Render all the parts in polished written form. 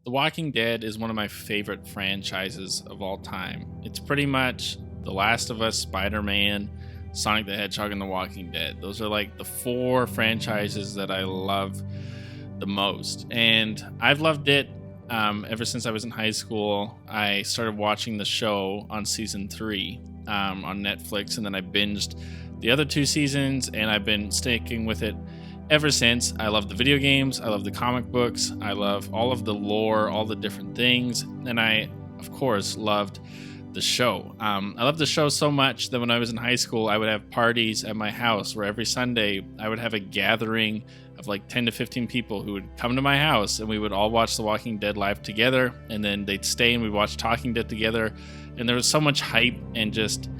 The Walking Dead is one of my favorite franchises of all time. It's pretty much The Last of Us, Spider-Man, Sonic the Hedgehog, and The Walking Dead. Those are like the four franchises that I love the most. And I've loved it ever since I was in high school. I started watching the show on season 3 on Netflix, and then I binged the other 2 seasons, and I've been sticking with it ever since. I love the video games, I love the comic books, I love all of the lore, all the different things, and I, of course, loved the show. I loved the show so much that when I was in high school, I would have parties at my house where every Sunday I would have a gathering of like 10 to 15 people who would come to my house, and we would all watch The Walking Dead live together, and then they'd stay and we'd watch Talking Dead together. And there was so much hype and just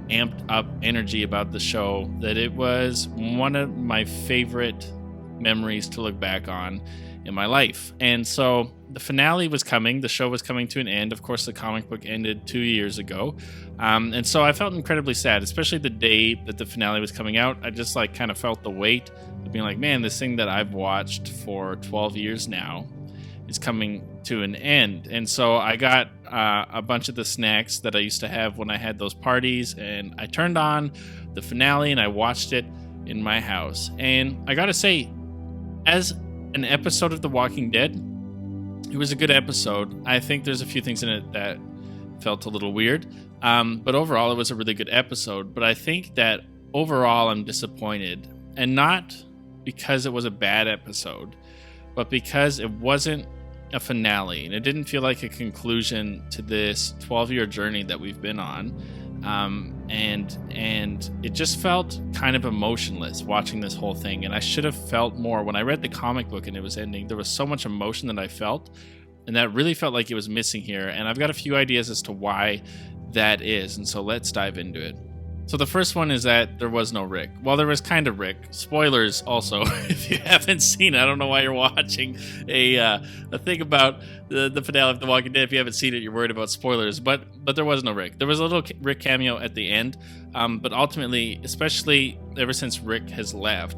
amped up energy about the show that it was one of my favorite memories to look back on in my life. And so the finale was coming. The show was coming to an end. Of course, the comic book ended 2 years ago. And so I felt incredibly sad, especially the day that the finale was coming out. I just like kind of felt the weight of being like, man, this thing that I've watched for 12 years now is coming to an end. And so I got a bunch of the snacks that I used to have when I had those parties, and I turned on the finale and I watched it in my house. And I gotta say, as an episode of The Walking Dead, it was a good episode. I think there's a few things in it that felt a little weird, but overall it was a really good episode. But I think that overall I'm disappointed, and not because it was a bad episode, but because it wasn't a finale, and it didn't feel like a conclusion to this 12-year journey that we've been on. And it just felt kind of emotionless watching this whole thing. And I should have felt more. When I read the comic book and it was ending, there was so much emotion that I felt, and that really felt like it was missing here. And I've got a few ideas as to why that is. And so let's dive into it. So the first one is that there was no Rick. Well, there was kind of Rick. Spoilers also, if you haven't seen it. I don't know why you're watching a thing about the finale of The Walking Dead. If you haven't seen it, you're worried about spoilers. But there was no Rick. There was a little Rick cameo at the end. But ultimately, especially ever since Rick has left,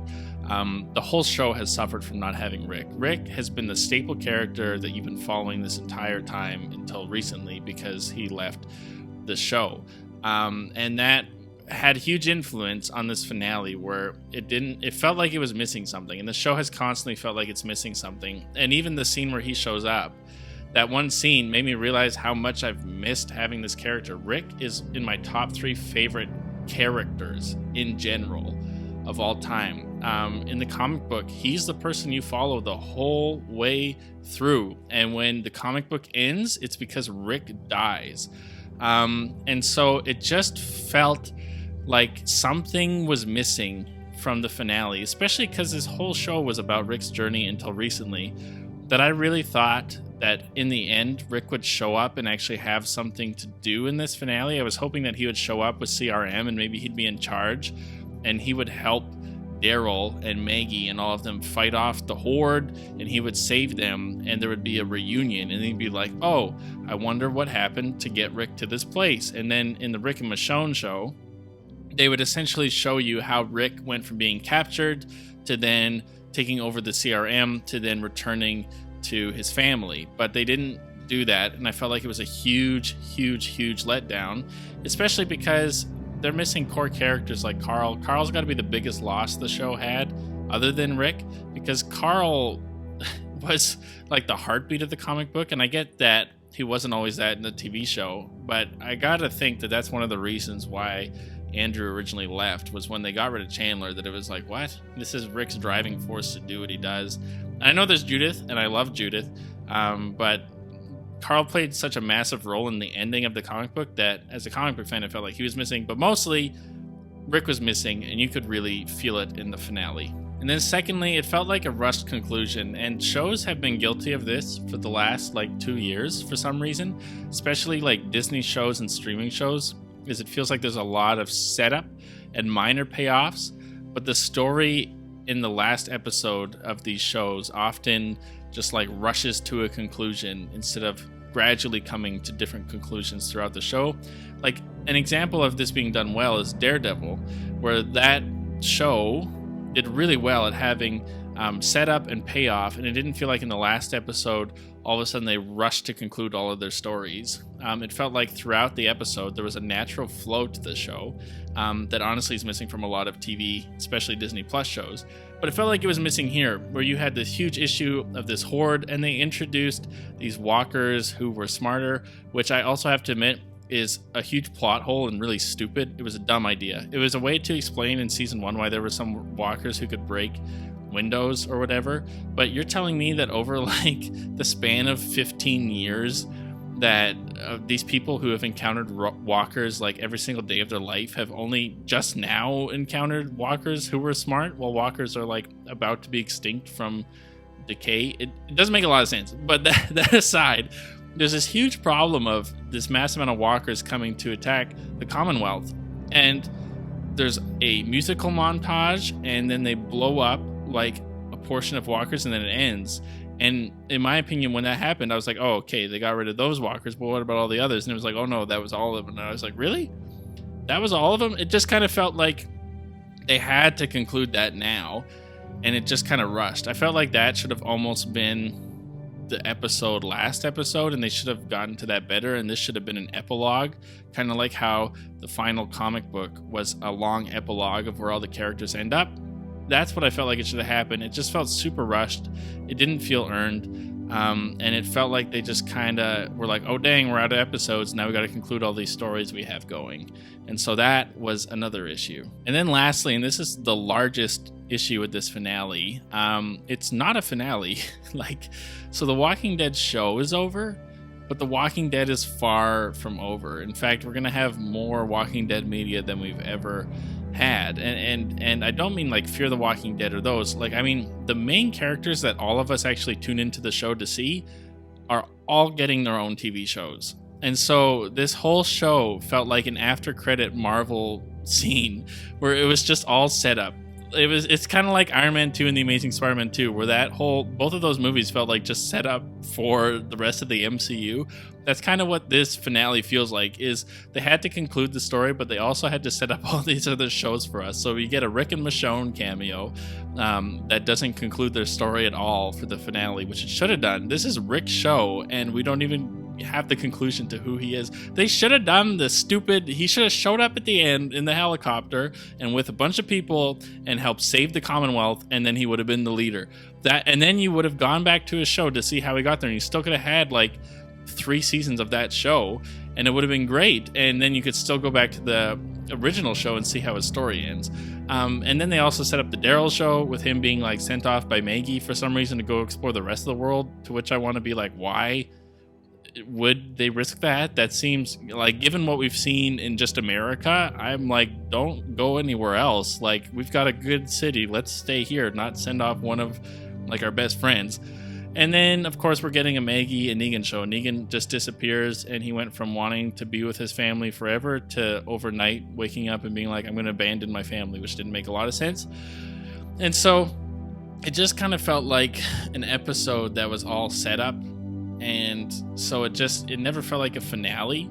the whole show has suffered from not having Rick. Rick has been the staple character that you've been following this entire time until recently, because he left the show. And that had huge influence on this finale, where it felt like it was missing something, and the show has constantly felt like it's missing something. And even the scene where he shows up, that one scene made me realize how much I've missed having this character. Rick is in my top 3 favorite characters in general of all time. In the comic book, he's the person you follow the whole way through, and when the comic book ends, it's because Rick dies. And so it just felt like something was missing from the finale, especially because this whole show was about Rick's journey until recently, that I really thought that in the end, Rick would show up and actually have something to do in this finale. I was hoping that he would show up with CRM, and maybe he'd be in charge, and he would help Daryl and Maggie and all of them fight off the Horde, and he would save them, and there would be a reunion, and he'd be like, oh, I wonder what happened to get Rick to this place. And then in the Rick and Michonne show, they would essentially show you how Rick went from being captured to then taking over the CRM to then returning to his family. But they didn't do that, and I felt like it was a huge letdown, especially because they're missing core characters like Carl. Carl's got to be the biggest loss the show had, other than Rick, because Carl was like the heartbeat of the comic book, and I get that he wasn't always that in the TV show, but I gotta think that that's one of the reasons why Andrew originally left, was when they got rid of Chandler, that it was like, what? This is Rick's driving force to do what he does. And I know there's Judith, and I love Judith, but Carl played such a massive role in the ending of the comic book that as a comic book fan, I felt like he was missing, but mostly Rick was missing, and you could really feel it in the finale. And then secondly, it felt like a rushed conclusion, and shows have been guilty of this for the last 2 years for some reason, especially like Disney shows and streaming shows, is it feels like there's a lot of setup and minor payoffs, but the story in the last episode of these shows often just rushes to a conclusion instead of gradually coming to different conclusions throughout the show. Like an example of this being done well is Daredevil, where that show did really well at having setup and payoff, and it didn't feel like in the last episode all of a sudden they rushed to conclude all of their stories. It felt like throughout the episode there was a natural flow to the show that honestly is missing from a lot of TV, especially Disney Plus shows. But it felt like it was missing here, where you had this huge issue of this horde, and they introduced these walkers who were smarter, which I also have to admit is a huge plot hole and really stupid. It was a dumb idea. It was a way to explain in season 1 why there were some walkers who could break windows or whatever, but you're telling me that over like the span of 15 years that these people who have encountered walkers like every single day of their life have only just now encountered walkers who were smart, while walkers are like about to be extinct from decay. It doesn't make a lot of sense. But that aside, there's this huge problem of this massive amount of walkers coming to attack the Commonwealth, and there's a musical montage, and then they blow up like a portion of walkers, and then it ends. And in my opinion, when that happened, I was like, oh, okay, they got rid of those walkers, but what about all the others? And it was like, oh no, that was all of them. And I was like, really? That was all of them? It just kind of felt like they had to conclude that now, and it just kind of rushed. I felt like that should have almost been the last episode, and they should have gotten to that better, and this should have been an epilogue, kind of like how the final comic book was a long epilogue of where all the characters end up. That's what I felt like it should have happened. It just felt super rushed. It didn't feel earned. And it felt like they just kind of were like, oh, dang, we're out of episodes. Now we got to conclude all these stories we have going. And so that was another issue. And then lastly, and this is the largest issue with this finale, it's not a finale. So The Walking Dead show is over, but The Walking Dead is far from over. In fact, we're going to have more Walking Dead media than we've ever had, and I don't mean like Fear the Walking Dead or those, like I mean the main characters that all of us actually tune into the show to see are all getting their own TV shows. And so this whole show felt like an after credit Marvel scene where it was just all set up. It's kind of like Iron Man 2 and The Amazing Spider-Man 2, where both of those movies felt like just set up for the rest of the MCU. That's kind of what this finale feels like, is they had to conclude the story, but they also had to set up all these other shows for us. So we get a Rick and Michonne cameo that doesn't conclude their story at all for the finale, which it should have done. This is Rick's show, and we don't even have the conclusion to who he is. They should have done he should have showed up at the end in the helicopter and with a bunch of people and helped save the Commonwealth, and then he would have been the leader. And then you would have gone back to his show to see how he got there, and you still could have had like 3 seasons of that show, and it would have been great. And then you could still go back to the original show and see how his story ends. And then they also set up the Daryl show with him being like sent off by Maggie for some reason to go explore the rest of the world, to which I want to be like, why would they risk that? That seems like, given what we've seen in just America, I'm like, don't go anywhere else. Like, we've got a good city, let's stay here, not send off one of like our best friends. And then of course we're getting a Maggie and Negan show. Negan just disappears, and he went from wanting to be with his family forever to overnight waking up and being like, I'm going to abandon my family, which didn't make a lot of sense. And so it just kind of felt like an episode that was all set up. And so it never felt like a finale,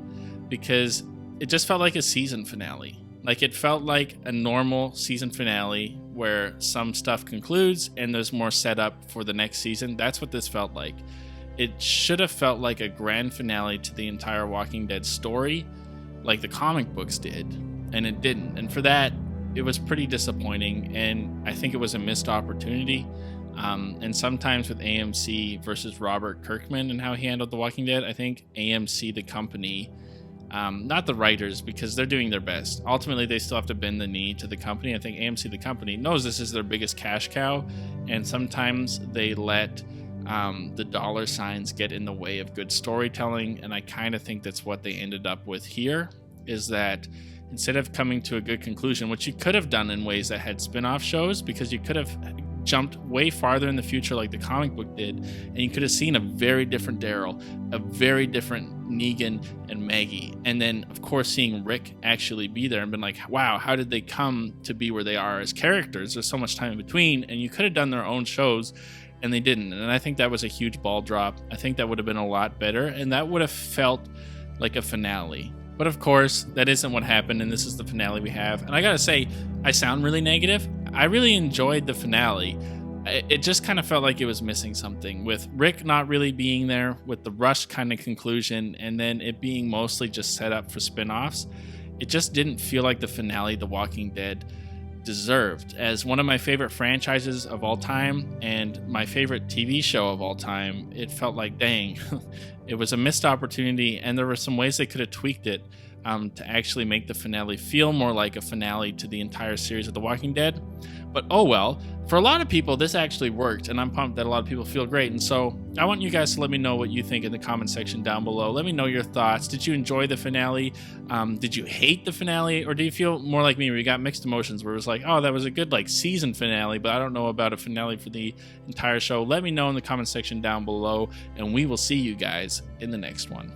because it just felt like a season finale. Like, it felt like a normal season finale where some stuff concludes and there's more setup for the next season. That's what this felt like. It should have felt like a grand finale to the entire Walking Dead story, like the comic books did, and it didn't. And for that, it was pretty disappointing, and I think it was a missed opportunity. And sometimes with AMC versus Robert Kirkman and how he handled The Walking Dead, I think AMC, the company, not the writers, because they're doing their best. Ultimately, they still have to bend the knee to the company. I think AMC, the company, knows this is their biggest cash cow, and sometimes they let the dollar signs get in the way of good storytelling. And I kind of think that's what they ended up with here, is that instead of coming to a good conclusion, which you could have done in ways that had spin-off shows, because you could have jumped way farther in the future like the comic book did, and you could have seen a very different Daryl, a very different Negan and Maggie, and then of course seeing Rick actually be there and been like, wow, how did they come to be where they are as characters? There's so much time in between, and you could have done their own shows, and they didn't. And I think that was a huge ball drop. I think that would have been a lot better, and that would have felt like a finale. But of course, that isn't what happened, and this is the finale we have. And I gotta say, I sound really negative. I really enjoyed the finale, it just kind of felt like it was missing something, with Rick not really being there, with the rushed kind of conclusion, and then it being mostly just set up for spin-offs. It just didn't feel like the finale The Walking Dead deserved. As one of my favorite franchises of all time and my favorite TV show of all time, it felt like, dang, it was a missed opportunity, and there were some ways they could have tweaked it to actually make the finale feel more like a finale to the entire series of The Walking Dead. But oh well, for a lot of people, this actually worked, and I'm pumped that a lot of people feel great. And so I want you guys to let me know what you think in the comment section down below. Let me know your thoughts. Did you enjoy the finale? Did you hate the finale? Or do you feel more like me, where you got mixed emotions, where it was like, oh, that was a good like season finale, but I don't know about a finale for the entire show? Let me know in the comment section down below, and we will see you guys in the next one.